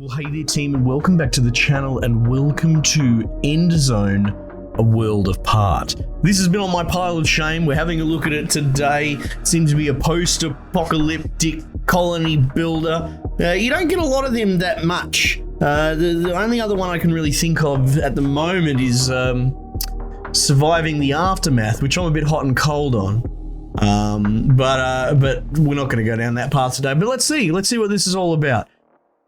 Well, hey there team, and welcome back to the channel, and welcome to Endzone, a world apart. This has been on my pile of shame. We're having a look at it today. It seems to be a post-apocalyptic colony builder. You don't get a lot of them that much. The only other one I can really think of at the moment is surviving the aftermath, which I'm a bit hot and cold on. But we're not going to go down that path today. But let's see what this is all about.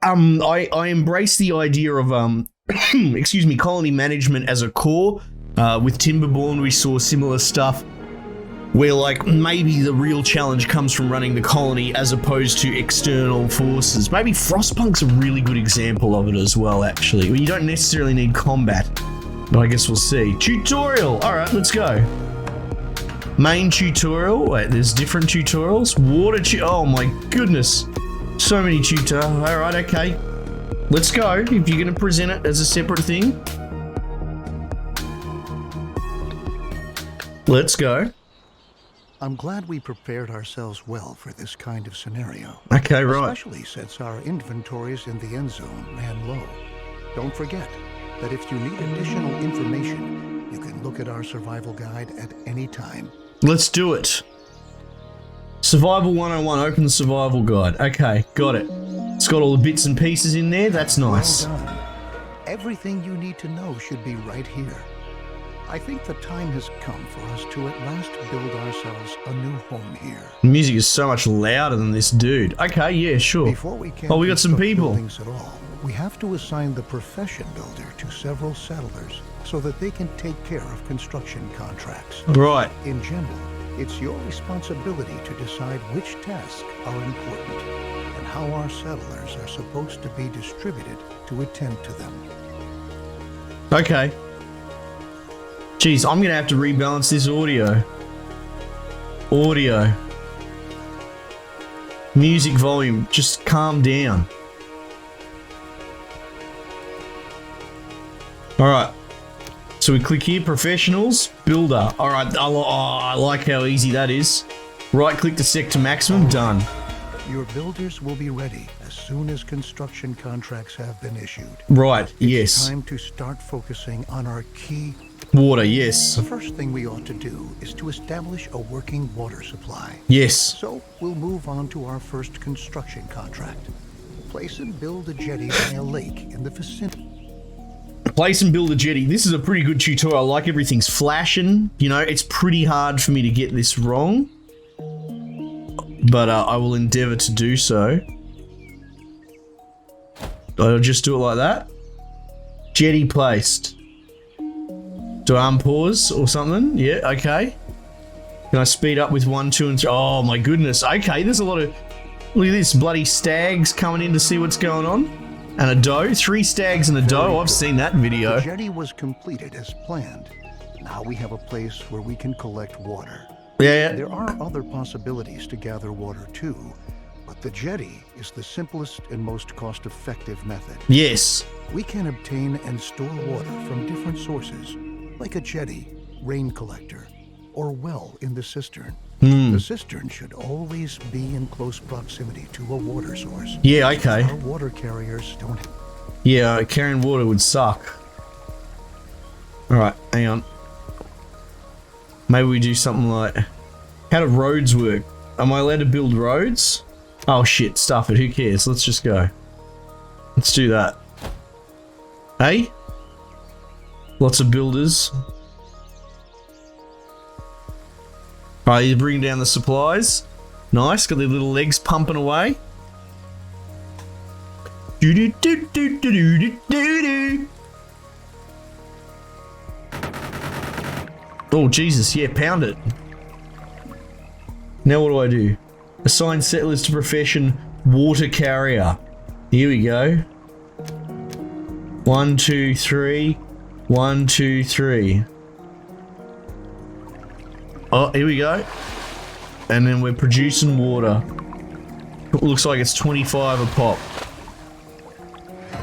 I embrace the idea of excuse me, colony management as a core. With Timberborn, we saw similar stuff where, like, maybe the real challenge comes from running the colony as opposed to external forces. Maybe Frostpunk's a really good example of it as well, actually. Well, you don't necessarily need combat, but I guess we'll see. Tutorial. All right, let's go. Main tutorial. Wait, there's different tutorials. Oh my goodness. So many tutorials. All right, okay. Let's go. If you're going to present it as a separate thing. Let's go. I'm glad we prepared ourselves well for this kind of scenario. Okay, right. Especially since our inventories in the Endzone ran low. Don't forget that if you need additional information, you can look at our survival guide at any time. Let's do it. Survival 101, open the survival guide. Okay, got it. It's got all the bits and pieces in there. That's nice. Well done. Everything you need to know should be right here. I think the time has come for us to at last build ourselves a new home here. The music is so much louder than this dude. Okay, yeah, sure. Before we can we got some people. At all, we have to assign the profession builder to several settlers so that they can take care of construction contracts. Right. In general, it's your responsibility to decide which tasks are important and how our settlers are supposed to be distributed to attend to them. Okay. Jeez, I'm gonna have to rebalance this audio. Music volume, just calm down. Alright. So we click here, professionals, builder. Alright, I like how easy that is. Right click to set to maximum, done. Your builders will be ready as soon as construction contracts have been issued. Right, yes. It's time to start focusing on our key water, yes. The first thing we ought to do is to establish a working water supply. Yes. So we'll move on to our first construction contract. Place and build a jetty by a lake in the vicinity. Place and build a jetty. This is a pretty good tutorial. I like everything's flashing. You know, it's pretty hard for me to get this wrong. But I will endeavor to do so. I'll just do it like that. Jetty placed. Do I unpause or something? Yeah, okay. Can I speed up with 1, 2, and 3? Oh my goodness. Okay, there's a lot of... Look at this, bloody stags coming in to see what's going on. And a doe. 3 stags and a doe. I've seen that video. The jetty was completed as planned. Now we have a place where we can collect water. Yeah. There are other possibilities to gather water too, but the jetty is the simplest and most cost-effective method. Yes. We can obtain and store water from different sources, like a jetty, rain collector, or well in the cistern. The cistern should always be in close proximity to a water source. Yeah, okay. Our water carriers don't... Yeah, carrying water would suck. Alright, hang on. Maybe we do something like... How do roads work? Am I allowed to build roads? Oh shit, stuff it, who cares? Let's just go. Let's do that. Hey? Lots of builders. Alright, you bring down the supplies. Nice, got their little legs pumping away. Oh Jesus, yeah, pound it. Now what do? Assign settlers to profession water carrier. Here we go. 1, 2, 3. 1, 2, 3. Oh, here we go. And then we're producing water. It looks like it's 25 a pop.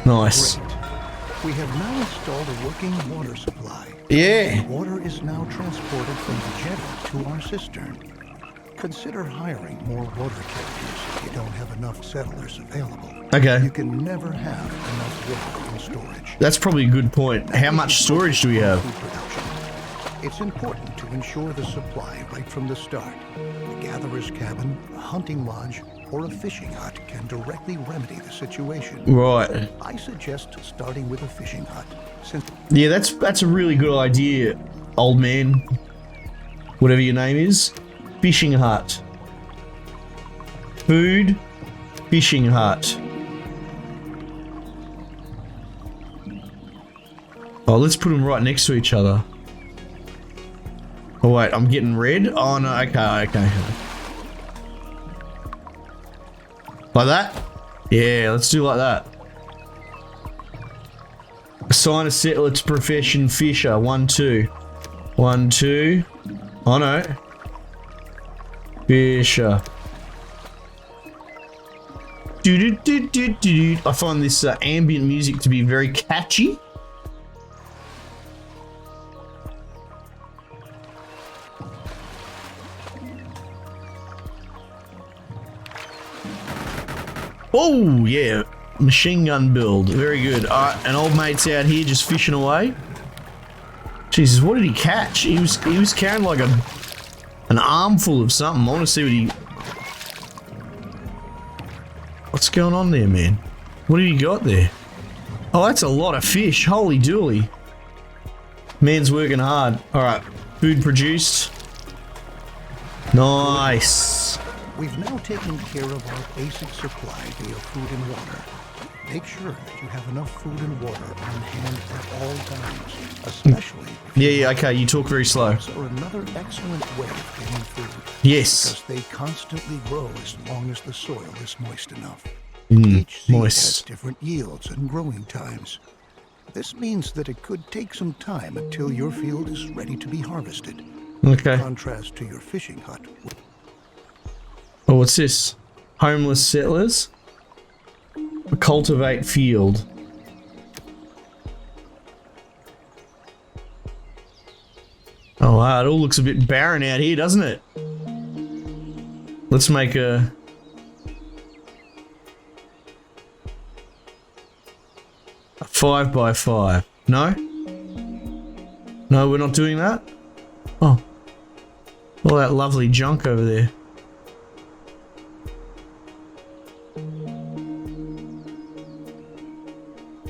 Nice. Great. We have now installed a working water supply. Yeah. Water is now transported from the jetty to our cistern. Consider hiring more water carriers if you don't have enough settlers available. Okay. You can never have enough water in storage. That's probably a good point. How much storage do we have? It's important to ensure the supply right from the start. A gatherer's cabin, a hunting lodge, or a fishing hut can directly remedy the situation. Right. I suggest starting with a fishing hut, since Yeah, that's a really good idea, old man. Whatever your name is. Fishing hut. Food. Fishing hut. Oh, let's put them right next to each other. Oh wait, I'm getting red? Oh no, okay. Like that? Yeah, let's do like that. Assign a settler to profession fisher. 1, 2. 1, 2. Oh no. Fisher. I find this ambient music to be very catchy. Oh yeah, machine gun build, very good. Alright, an old mate's out here just fishing away. Jesus, what did he catch? He was carrying like an armful of something. I want to see what he. What's going on there, man? What have you got there? Oh, that's a lot of fish. Holy dooly. Man's working hard. Alright, food produced. Nice. we've now taken care of our basic supply via food and water. Make sure that you have enough food and water on hand at all times, especially if Yeah, okay, you talk very slow. are another excellent way of getting food. Yes. Because they constantly grow as long as the soil is moist enough. Each seed has Moist. different yields and growing times. This means that it could take some time until your field is ready to be harvested. Okay. In contrast to your fishing hut. Oh, what's this? Homeless settlers? Cultivate field. Oh wow, it all looks a bit barren out here, doesn't it? Let's make a... a 5x5. No? No, we're not doing that? Oh. All that lovely junk over there.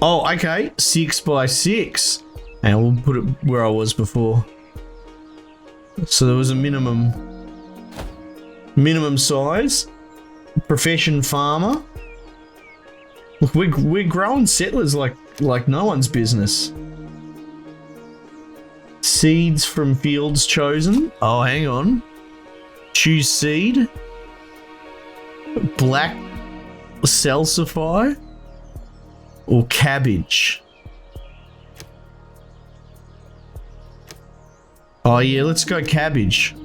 Oh, okay. 6x6. And we'll put it where I was before. So there was a minimum size. Profession farmer. Look, we're growing settlers like no one's business. Seeds from fields chosen. Oh, hang on. Choose seed. Black salsify. Or cabbage. Oh yeah, let's go cabbage.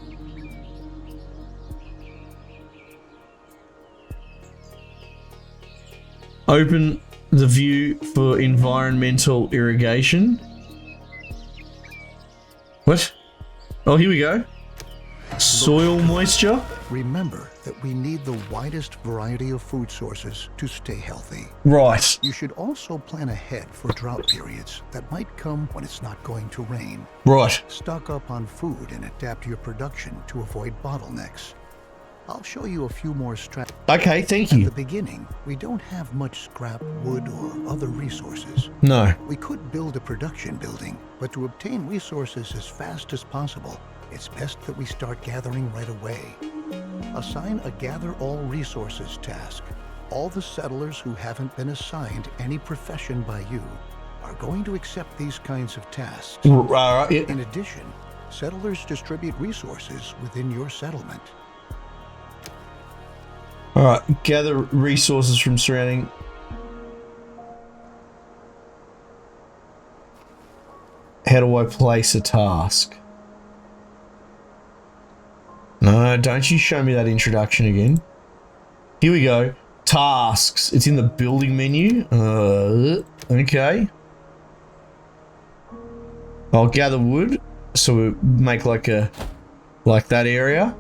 Open the view for environmental irrigation. What? Oh, here we go. Soil moisture. Remember that we need the widest variety of food sources to stay healthy. Right. You should also plan ahead for drought periods that might come when it's not going to rain. Right. Stock up on food and adapt your production to avoid bottlenecks. I'll show you a few more strategies. Okay, thank At you. the beginning, we don't have much scrap, wood, or other resources. No. We could build a production building, but to obtain resources as fast as possible, it's best that we start gathering right away. Assign a Gather All Resources task. All the settlers who haven't been assigned any profession by you are going to accept these kinds of tasks. Right. Yeah. In addition, settlers distribute resources within your settlement. All right. Gather resources from surrounding. How do I place a task? No, don't you show me that introduction again. Here we go. Tasks. It's in the building menu. Okay. I'll gather wood. So we make like that area.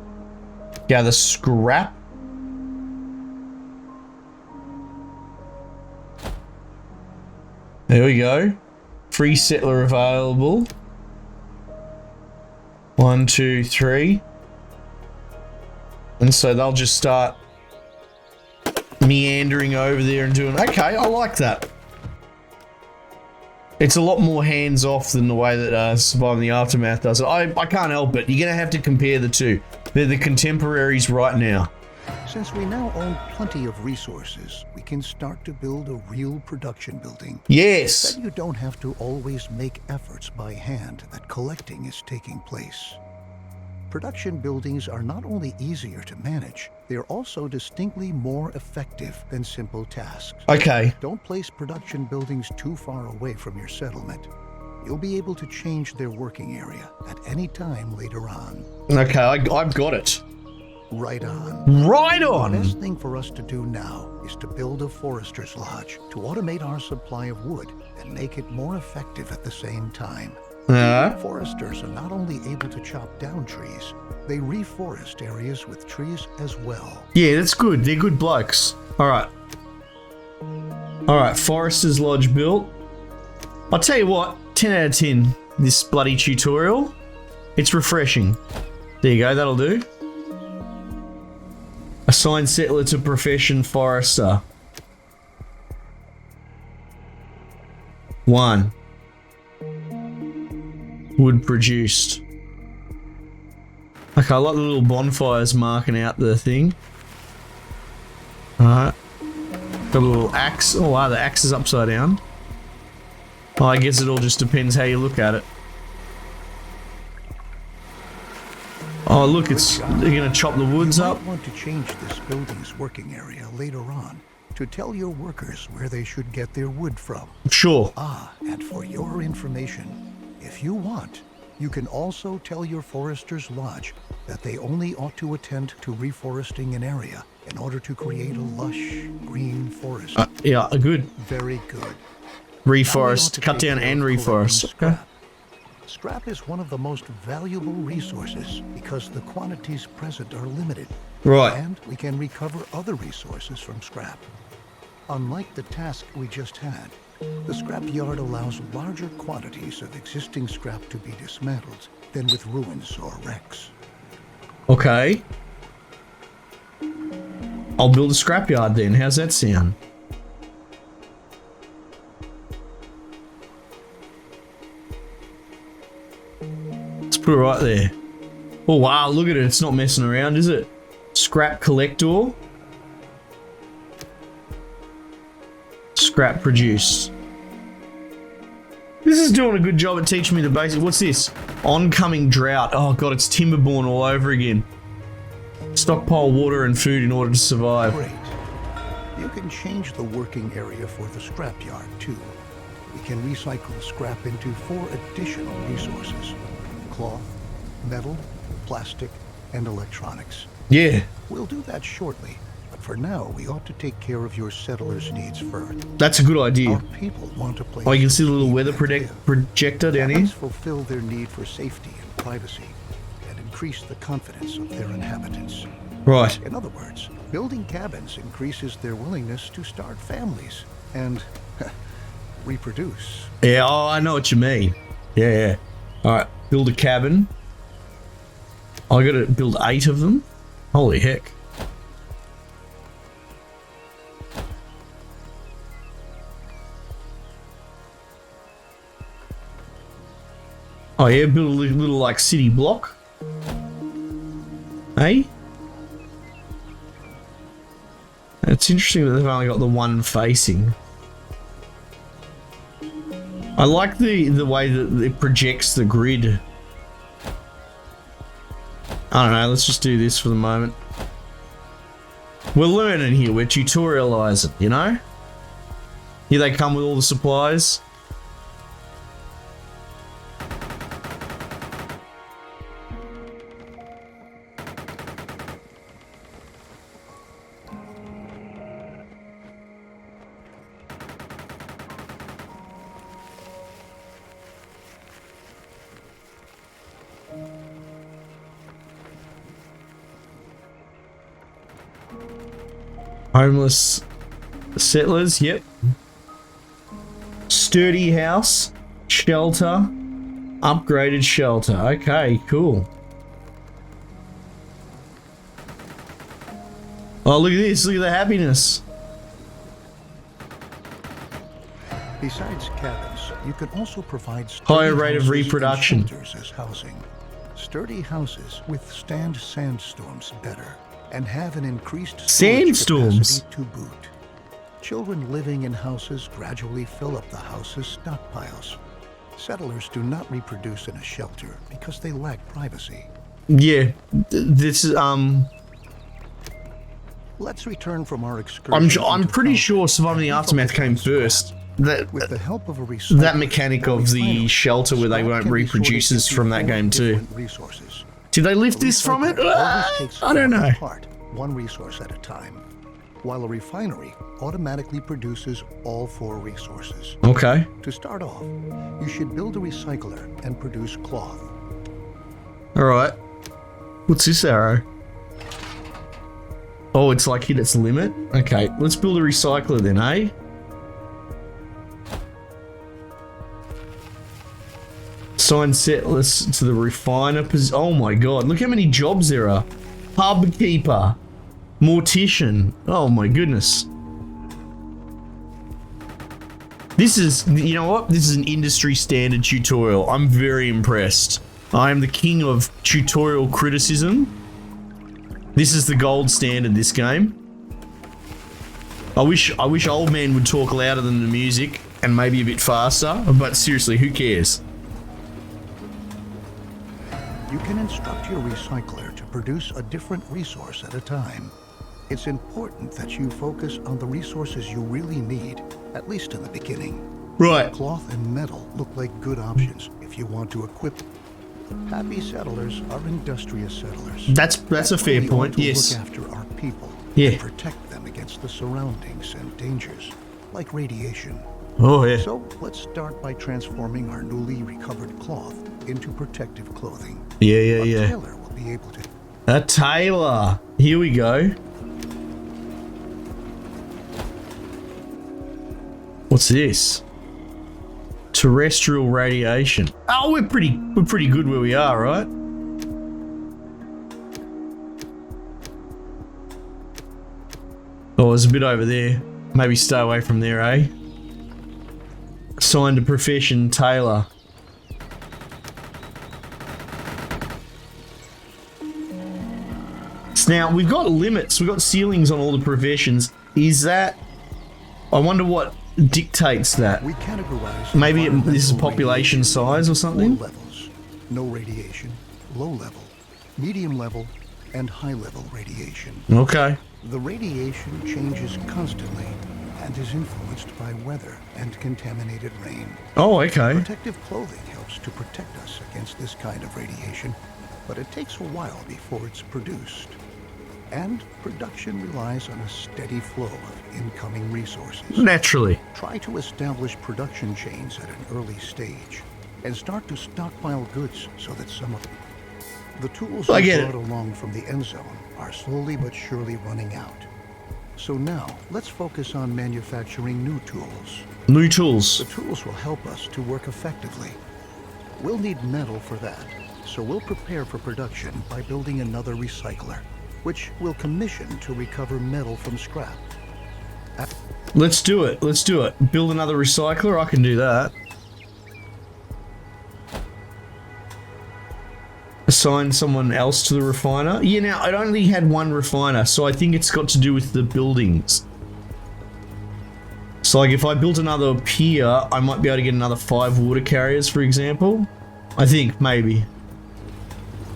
Gather scrap. There we go. Free settler available. 1, 2, 3. And so they'll just start meandering over there and doing... Okay, I like that. It's a lot more hands-off than the way that Surviving the Aftermath does it. I can't help it. You're going to have to compare the two. They're the contemporaries right now. Since we now own plenty of resources, we can start to build a real production building. Yes. Then you don't have to always make efforts by hand that collecting is taking place. Production buildings are not only easier to manage, they are also distinctly more effective than simple tasks. Okay. Don't place production buildings too far away from your settlement. You'll be able to change their working area at any time later on. Okay, I've got it. Right on. Right on! The best thing for us to do now is to build a forester's lodge to automate our supply of wood and make it more effective at the same time. Foresters are not only able to chop down trees, they reforest areas with trees as well. Yeah, that's good. They're good blokes. Alright. Alright, Forester's Lodge built. I'll tell you what, 10 out of 10, this bloody tutorial. It's refreshing. There you go, that'll do. Assign settler to profession forester. 1. Wood produced. Okay, I like the little bonfires marking out the thing. Alright. Got a little axe. Oh wow, the axe is upside down. Oh, I guess it all just depends how you look at it. Oh look, they're gonna chop the woods up. You might want to change this building's working area later on to tell your workers where they should get their wood from. Sure. And for your information, if you want, you can also tell your Forester's Lodge that they only ought to attend to reforesting an area in order to create a lush, green forest. Yeah, good. Very good. Reforest, cut down and reforest. Okay. Scrap is one of the most valuable resources because the quantities present are limited. Right. And we can recover other resources from scrap. Unlike the task we just had, the scrap yard allows larger quantities of existing scrap to be dismantled than with ruins or wrecks. Okay. I'll build a scrapyard then. How's that sound? Let's put it right there. Oh wow, look at it. It's not messing around, is it? Scrap collector. Scrap produced. This is doing a good job at teaching me the basics. What's this? Oncoming drought. Oh god, it's Timberborn all over again. Stockpile water and food in order to survive. Great. You can change the working area for the scrapyard too. We can recycle scrap into 4 additional resources: cloth, metal, plastic, and electronics. Yeah. We'll do that shortly, but for now we ought to take care of your settlers' needs first. That's a good idea. Our people want to place. Oh, you can see the little weather projector down here. Cabins fulfill their need for safety and privacy, and increase the confidence of their inhabitants. Right. In other words, building cabins increases their willingness to start families and reproduce. Yeah, oh, I know what you mean. Yeah. Alright, build a cabin. I gotta build 8 of them. Holy heck. Oh yeah, build a little like city block. Hey? It's interesting that they've only got the one facing. I like the way that it projects the grid. I don't know, let's just do this for the moment. We're learning here, we're tutorializing, you know? Here they come with all the supplies. Homeless settlers, yep. Sturdy house, shelter, upgraded shelter. Okay, cool. Oh, look at this. Look at the happiness. Besides cabins, you can also provide Higher rate of reproduction. shelters as housing. Sturdy houses withstand sandstorms better and have an increased storage Sandstorms? capacity to boot. Children living in houses gradually fill up the house's stockpiles. Settlers do not reproduce in a shelter because they lack privacy. Yeah, this is Let's return from our excursion. I'm pretty sure Surviving the Aftermath came first. With the help of a recycler, That mechanic of the shelter where they won't reproduce is from that game too. Resources. Did they lift this from it? I don't know. One resource at a time, while a refinery automatically produces all 4 resources. Okay. To start off, you should build a recycler and produce cloth. Alright. What's this arrow? Oh, it's like hit its limit? Okay, let's build a recycler then, eh? Assign settlers to the refiner. Oh my god, look how many jobs there are. Pub keeper. Mortician. Oh my goodness. This is, you know what? This is an industry standard tutorial. I'm very impressed. I am the king of tutorial criticism. This is the gold standard, this game. I wish old man would talk louder than the music and maybe a bit faster, but seriously, who cares? You can instruct your recycler to produce a different resource at a time. It's important that you focus on the resources you really need, at least in the beginning. Right. Cloth and metal look like good options if you want to equip. Happy settlers are industrious settlers. That's a fair point, yes. Look after our people and protect them against the surroundings and dangers, like radiation. Oh yeah. So let's start by transforming our newly recovered cloth into protective clothing. Yeah. A tailor will be able to. A tailor. Here we go. What's this? Terrestrial radiation. Oh, we're pretty good where we are, right? Oh, there's a bit over there. Maybe stay away from there, eh? Assigned to profession, tailor. Now, we've got limits, we've got ceilings on all the professions. Is that... I wonder what dictates that. We categorize Maybe this is population size or something? 4 levels. No radiation, low level, medium level, and high level radiation. Okay. The radiation changes constantly and is influenced by weather and contaminated rain. Oh, okay. Protective clothing helps to protect us against this kind of radiation, but it takes a while before it's produced. And production relies on a steady flow of incoming resources. Naturally. Try to establish production chains at an early stage and start to stockpile goods so that some of the tools you brought along from the Endzone are slowly but surely running out. So now, let's focus on manufacturing new tools. New tools. The tools will help us to work effectively. We'll need metal for that, so we'll prepare for production by building another recycler, which we'll commission to recover metal from scrap. Let's do it. Let's do it. Build another recycler. I can do that. Assign someone else to the refiner. Yeah, now, it only had one refiner, so I think it's got to do with the buildings. So, like, if I built another pier, I might be able to get another 5 water carriers, for example. I think, maybe.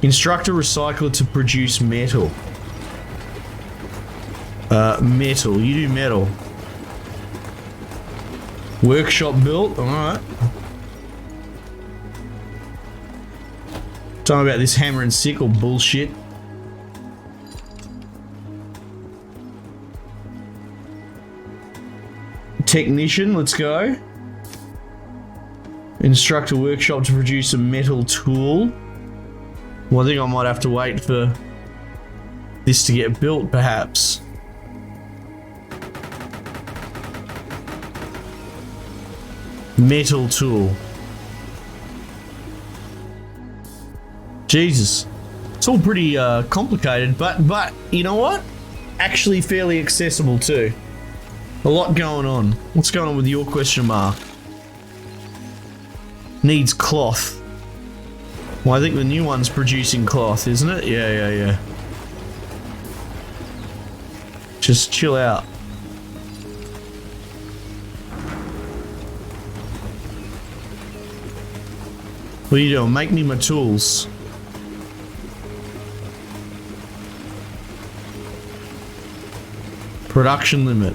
Instruct a recycler to produce metal. Metal. You do metal. Workshop built. Alright. Tell me about this hammer and sickle bullshit. Technician, let's go. Instruct a workshop to produce a metal tool. Well, I think I might have to wait for this to get built, perhaps. Metal tool. Jesus. It's all pretty complicated, but you know what? Actually fairly accessible too. A lot going on. What's going on with your question mark? Needs cloth. Well, I think the new one's producing cloth, isn't it? Yeah. Just chill out. What are you doing? Make me my tools. Production limit.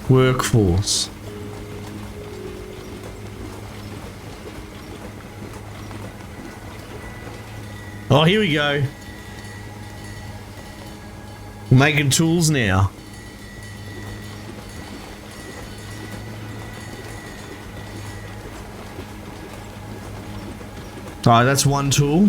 Workforce. Oh, here we go. We're making tools now. Alright, that's one tool.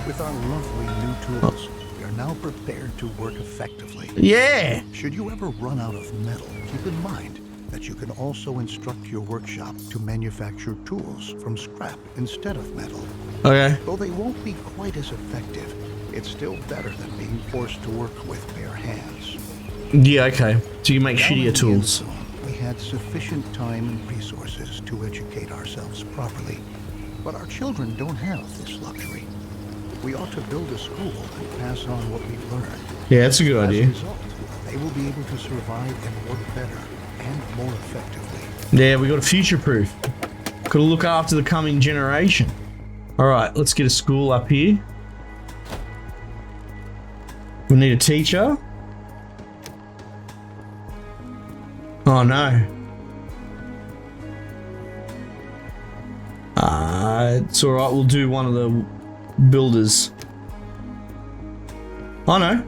With our lovely new tools, we are now prepared to work effectively. Yeah! Should you ever run out of metal, keep in mind that you can also instruct your workshop to manufacture tools from scrap instead of metal. Okay. Though they won't be quite as effective, it's still better than being forced to work with bare hands. Yeah, okay. So you make Down in shittier the tools. Endzone, we had sufficient time and resources to educate ourselves properly, but our children don't have this luxury. We ought to build a school and pass on what we've learned. Yeah, that's a good As a idea. result, they will be able to survive and work better and more effectively. Yeah, we got to future-proof. Got to look after the coming generation. Alright, let's get a school up here. We need a teacher. Oh no. It's alright, we'll do one of the builders. Oh no.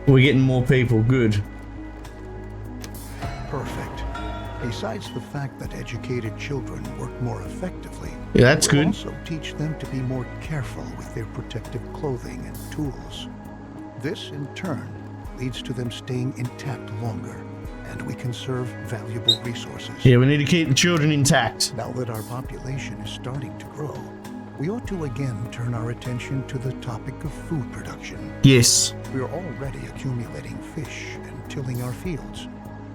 We're getting more people, good. Perfect. Besides the fact that educated children work more effectively, Yeah, that's we'll good. also teach them to be more careful with their protective clothing and tools. This, in turn, leads to them staying intact longer, and we conserve valuable resources. Yeah, we need to keep the children intact. Now that our population is starting to grow, we ought to again turn our attention to the topic of food production. Yes. We are already accumulating fish and tilling our fields.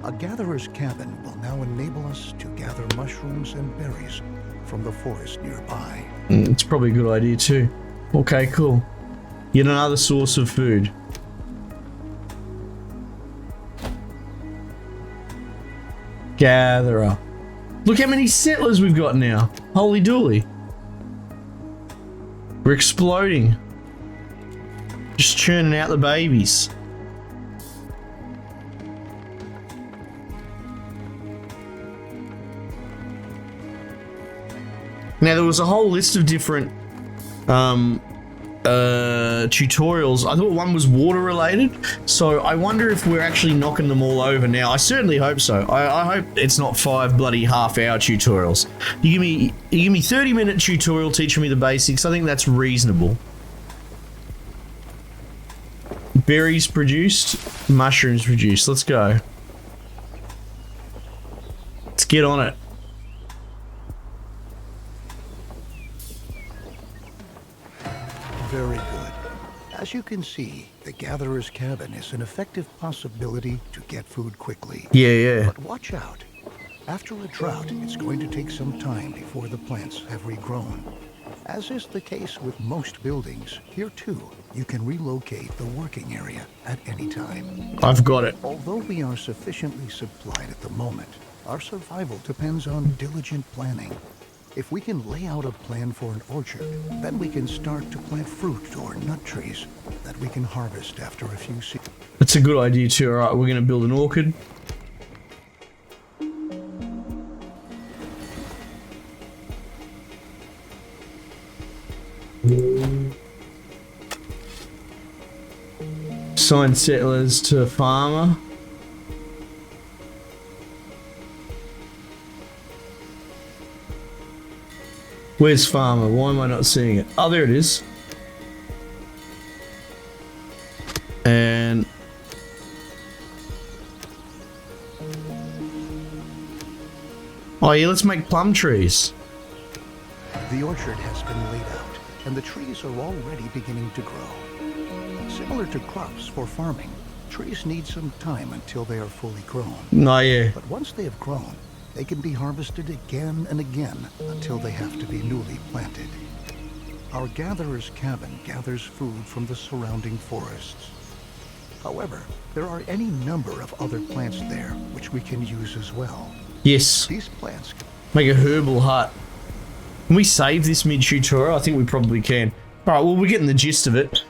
A gatherer's cabin will now enable us to gather mushrooms and berries from the forest nearby. It's probably a good idea too. Okay, cool. Yet another source of food. Gatherer. Look how many settlers we've got now. Holy dooly. We're exploding. Just churning out the babies. Now there was a whole list of different tutorials. I thought one was water related, so I wonder if we're actually knocking them all over now. I certainly hope so. I hope it's not 5 bloody half-hour tutorials. You give me 30-minute tutorial teaching me the basics. I think that's reasonable. Berries produced, mushrooms produced. Let's go. Let's get on it. Very good. As you can see, the gatherer's cabin is an effective possibility to get food quickly. Yeah. But watch out. After a drought, it's going to take some time before the plants have regrown. As is the case with most buildings, here too, you can relocate the working area at any time. I've got it. Although we are sufficiently supplied at the moment, our survival depends on diligent planning. If we can lay out a plan for an orchard, then we can start to plant fruit or nut trees that we can harvest after a few seasons. That's a good idea too. Alright, we're going to build an orchard. Assign settlers to farmer. Where's farmer? Why am I not seeing it? Oh, there it is. And oh yeah, let's make plum trees. The orchard has been laid out, and the trees are already beginning to grow. Similar to crops for farming, trees need some time until they are fully grown. No, yeah. But once they have grown, they can be harvested again and again until they have to be newly planted. Our gatherer's cabin gathers food from the surrounding forests. However, there are any number of other plants there which we can use as well. Yes. These plants make a herbal hut. Can we save this mid-tutorial? I think we probably can. All right, well, we're getting the gist of it.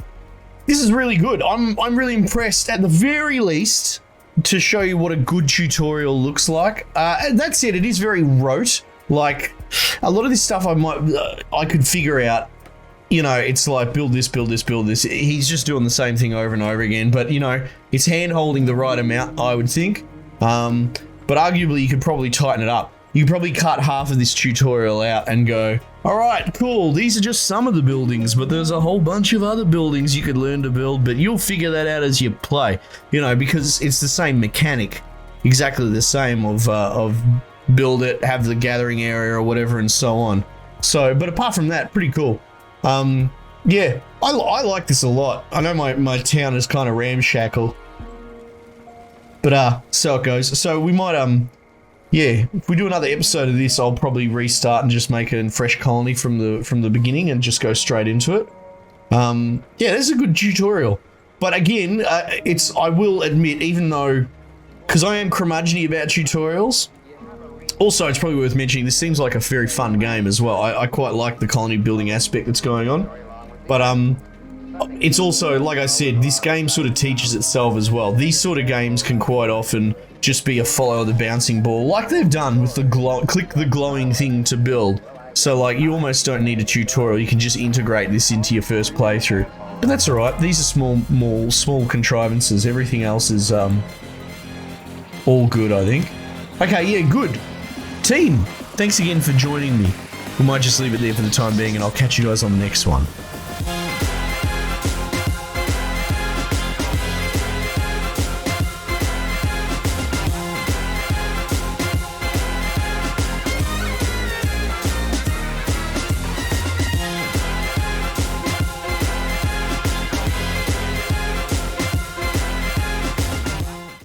This is really good. I'm really impressed, at the very least, to show you what a good tutorial looks like. That said, it is very rote. Like, a lot of this stuff I could figure out. You know, it's like build this, build this, build this. He's just doing the same thing over and over again. But, you know, it's hand-holding the right amount, I would think. But arguably, you could probably tighten it up. You could probably cut half of this tutorial out and go, all right, cool, these are just some of the buildings, but there's a whole bunch of other buildings you could learn to build, but you'll figure that out as you play, you know, because it's the same mechanic, exactly the same of build it, have the gathering area or whatever, and so on. So, but apart from that, pretty cool. Yeah, I like this a lot. I know my town is kind of ramshackle, but so it goes. So we might yeah, if we do another episode of this, I'll probably restart and just make a fresh colony from the beginning and just go straight into it. Yeah, this is a good tutorial. But again, I will admit, even though, because I am curmudgeony about tutorials, also it's probably worth mentioning, this seems like a very fun game as well. I quite like the colony building aspect that's going on. But it's also, like I said, this game sort of teaches itself as well. These sort of games can quite often just be a follow the bouncing ball, like they've done with the click the glowing thing to build. So like, you almost don't need a tutorial, you can just integrate this into your first playthrough. But that's alright, these are small contrivances, everything else is all good, I think. Okay, yeah, good. Team, thanks again for joining me. We might just leave it there for the time being, and I'll catch you guys on the next one.